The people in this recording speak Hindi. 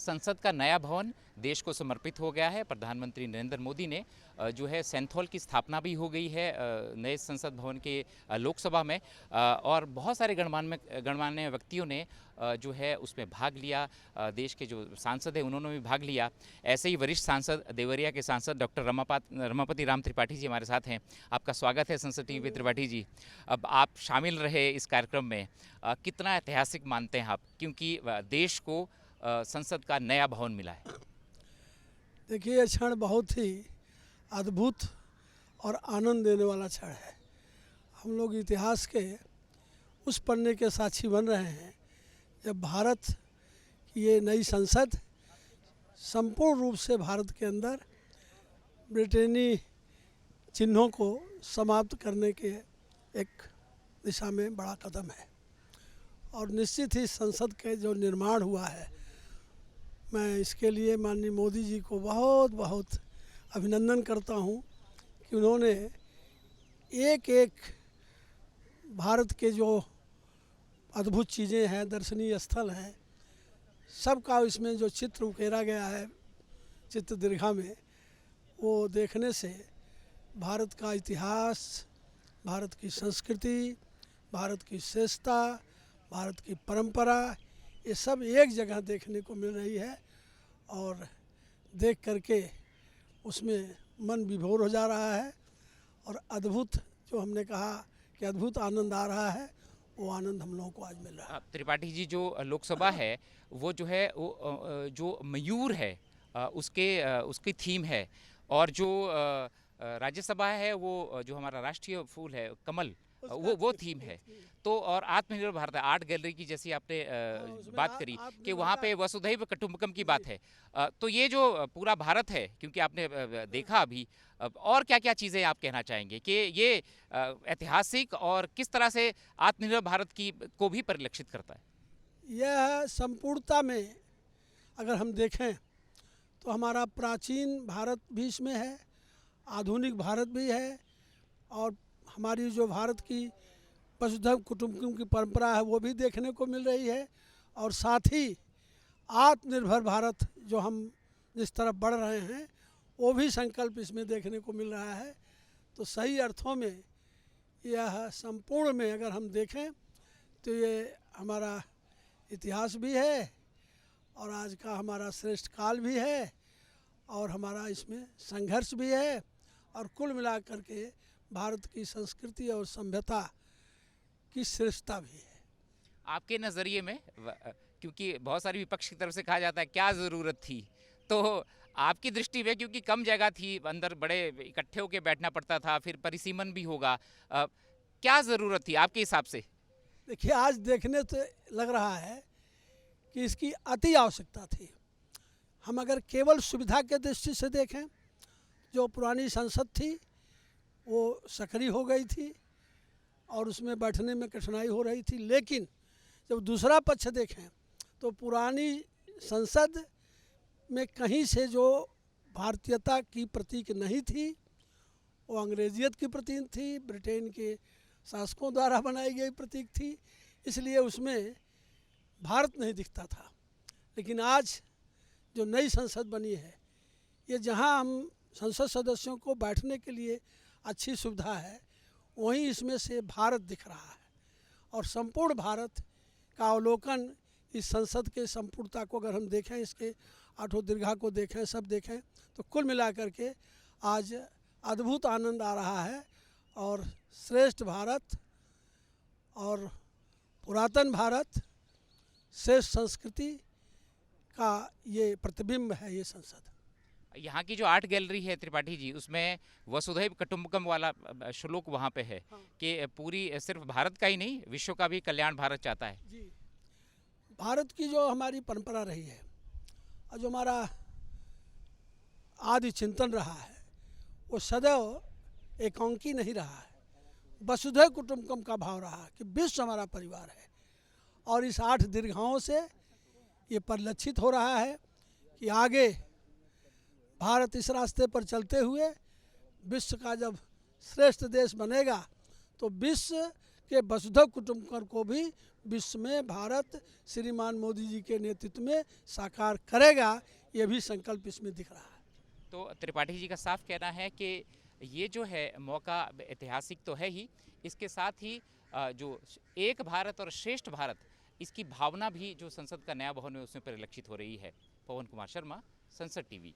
संसद का नया भवन देश को समर्पित हो गया है। प्रधानमंत्री नरेंद्र मोदी ने जो है सेंथ हॉल की स्थापना भी हो गई है नए संसद भवन के लोकसभा में, और बहुत सारे गणमान्य व्यक्तियों ने जो है उसमें भाग लिया। देश के जो सांसद हैं उन्होंने भी भाग लिया। ऐसे ही वरिष्ठ सांसद देवरिया के सांसद डॉक्टर रमापति राम त्रिपाठी जी हमारे साथ हैं। आपका स्वागत है संसद टीवी पे त्रिपाठी जी। अब आप शामिल रहे इस कार्यक्रम में, कितना ऐतिहासिक मानते हैं आप, क्योंकि देश को संसद का नया भवन मिला है? देखिए, ये क्षण बहुत ही अद्भुत और आनंद देने वाला क्षण है। हम लोग इतिहास के उस पन्ने के साक्षी बन रहे हैं जब भारत की ये नई संसद संपूर्ण रूप से भारत के अंदर ब्रिटेनी चिन्हों को समाप्त करने के एक दिशा में बड़ा कदम है। और निश्चित ही संसद के जो निर्माण हुआ है, मैं इसके लिए माननीय मोदी जी को बहुत बहुत अभिनंदन करता हूं कि उन्होंने एक एक भारत के जो अद्भुत चीज़ें हैं, दर्शनीय स्थल हैं, सबका इसमें जो चित्र उकेरा गया है चित्र दीर्घा में, वो देखने से भारत का इतिहास, भारत की संस्कृति, भारत की श्रेष्ठता, भारत की परंपरा, ये सब एक जगह देखने को मिल रही है। और देख करके उसमें मन विभोर हो जा रहा है। और अद्भुत, जो हमने कहा कि अद्भुत आनंद आ रहा है, वो आनंद हम लोगों को आज मिल रहा है। त्रिपाठी जी, जो लोकसभा है वो जो है वो जो मयूर है उसकी थीम है, और जो राज्यसभा है वो जो हमारा राष्ट्रीय फूल है कमल, वो थीम है। तो और आत्मनिर्भर भारत है, आर्ट गैलरी की जैसी आपने बात करी कि वहाँ पे वसुधैव कुटुंबकम की बात है। तो ये जो पूरा भारत है, क्योंकि आपने देखा अभी, और क्या क्या चीज़ें आप कहना चाहेंगे कि ये ऐतिहासिक और किस तरह से आत्मनिर्भर भारत की को भी परिलक्षित करता है? यह संपूर्णता में अगर हम देखें तो हमारा प्राचीन भारत भी इसमें है, आधुनिक भारत भी है, और हमारी जो भारत की वसुधैव कुटुंबकम की परंपरा है वो भी देखने को मिल रही है। और साथ ही आत्मनिर्भर भारत जो हम जिस तरफ बढ़ रहे हैं, वो भी संकल्प इसमें देखने को मिल रहा है। तो सही अर्थों में यह संपूर्ण में अगर हम देखें तो ये हमारा इतिहास भी है, और आज का हमारा श्रेष्ठ काल भी है, और हमारा इसमें संघर्ष भी है, और कुल मिलाकर के भारत की संस्कृति और सभ्यता की श्रेष्ठता भी है। आपके नज़रिए में, क्योंकि बहुत सारी विपक्ष की तरफ से कहा जाता है क्या ज़रूरत थी, तो आपकी दृष्टि में, क्योंकि कम जगह थी, अंदर बड़े इकट्ठे होकर बैठना पड़ता था, फिर परिसीमन भी होगा, क्या ज़रूरत थी आपके हिसाब से? देखिए, आज देखने से लग रहा है कि इसकी अति आवश्यकता थी। हम अगर केवल सुविधा के दृष्टि से देखें, जो पुरानी संसद थी वो सक्रिय हो गई थी और उसमें बैठने में कठिनाई हो रही थी। लेकिन जब दूसरा पक्ष देखें तो पुरानी संसद में कहीं से जो भारतीयता की प्रतीक नहीं थी, वो अंग्रेजियत की प्रतीक थी, ब्रिटेन के शासकों द्वारा बनाई गई प्रतीक थी, इसलिए उसमें भारत नहीं दिखता था। लेकिन आज जो नई संसद बनी है, ये जहां हम संसद सदस्यों को बैठने के लिए अच्छी सुविधा है, वहीं इसमें से भारत दिख रहा है। और संपूर्ण भारत का अवलोकन इस संसद के संपूर्णता को अगर हम देखें, इसके आठों दीर्घा को देखें, सब देखें, तो कुल मिलाकर के आज अद्भुत आनंद आ रहा है। और श्रेष्ठ भारत और पुरातन भारत, श्रेष्ठ संस्कृति का ये प्रतिबिंब है ये संसद। यहाँ की जो आर्ट गैलरी है त्रिपाठी जी, उसमें वसुधैव कुटुंबकम वाला श्लोक वहाँ पे है। हाँ। कि पूरी सिर्फ भारत का ही नहीं, विश्व का भी कल्याण भारत चाहता है जी। भारत की जो हमारी परंपरा रही है और जो हमारा आदि चिंतन रहा है, वो सदैव एकांकी नहीं रहा है, वसुधैव कुटुंबकम का भाव रहा कि विश्व हमारा परिवार है। और इस 8 दीर्घाओं से ये परिलक्षित हो रहा है कि आगे भारत इस रास्ते पर चलते हुए विश्व का जब श्रेष्ठ देश बनेगा, तो विश्व के वसुधैव कुटुंबकम को भी विश्व में भारत श्रीमान मोदी जी के नेतृत्व में साकार करेगा, ये भी संकल्प इसमें दिख रहा है। तो त्रिपाठी जी का साफ कहना है कि ये जो है मौका ऐतिहासिक तो है ही, इसके साथ ही जो एक भारत और श्रेष्ठ भारत, इसकी भावना भी जो संसद का नया भवन है उसमें परिलक्षित हो रही है। पवन कुमार शर्मा, संसद टीवी।